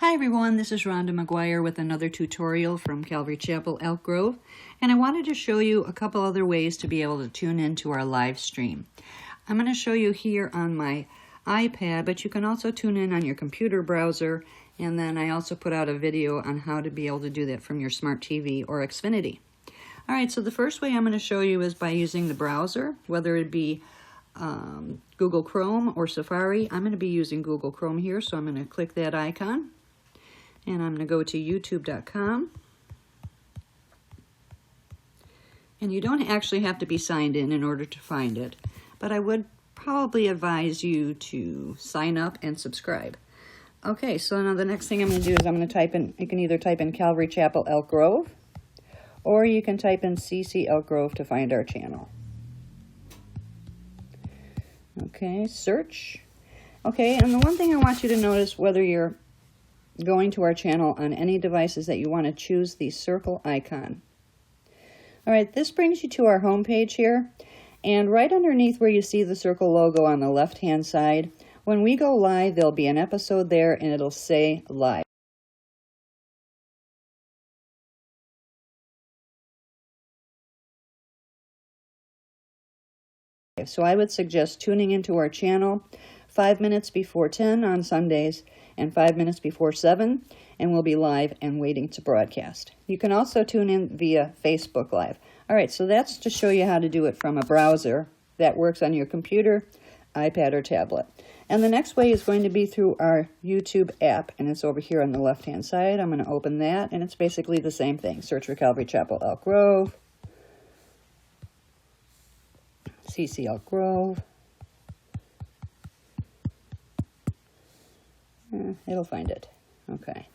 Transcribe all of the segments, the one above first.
Hi everyone, this is Rhonda McGuire with another tutorial from Calvary Chapel, Elk Grove, and I wanted to show you a couple other ways to be able to tune into our live stream. I'm going to show you here on my iPad, but you can also tune in on your computer browser, and then I also put out a video on how to be able to do that from your smart TV or Xfinity. Alright, so the first way I'm going to show you is by using the browser, whether it be Google Chrome or Safari. I'm going to be using Google Chrome here, so I'm going to click that icon. And I'm going to go to youtube.com. And you don't actually have to be signed in order to find it, but I would probably advise you to sign up and subscribe. Okay, so now the next thing I'm going to do is I'm going to type in, you can either type in Calvary Chapel, Elk Grove, or you can type in CCElkgrove to find our channel. Okay, search. Okay, and the one thing I want you to notice, whether you're going to our channel on any devices, that you want to choose the circle icon. Alright, this brings you to our home page here, and right underneath where you see the circle logo on the left hand side, when we go live there'll be an episode there and it'll say live. So I would suggest tuning into our channel 5 minutes before 10 on Sundays and 5 minutes before 7, and we'll be live and waiting to broadcast. You can also tune in via Facebook Live. Alright, so that's to show you how to do it from a browser that works on your computer, iPad, or tablet. And the next way is going to be through our YouTube app, and it's over here on the left hand side. I'm going to open that, and it's basically the same thing. Search for Calvary Chapel, Elk Grove, CCElkgrove. It'll find it. Okay.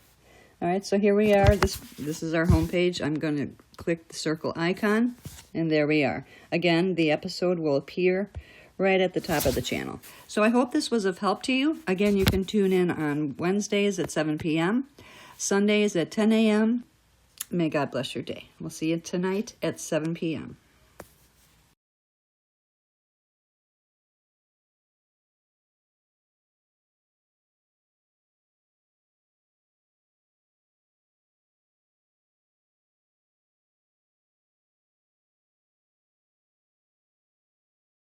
Alright, so here we are. This is our home page. I'm going to click the circle icon, and there we are. Again, the episode will appear right at the top of the channel. So I hope this was of help to you. Again, you can tune in on Wednesdays at 7 p.m., Sundays at 10 a.m. May God bless your day. We'll see you tonight at 7 p.m.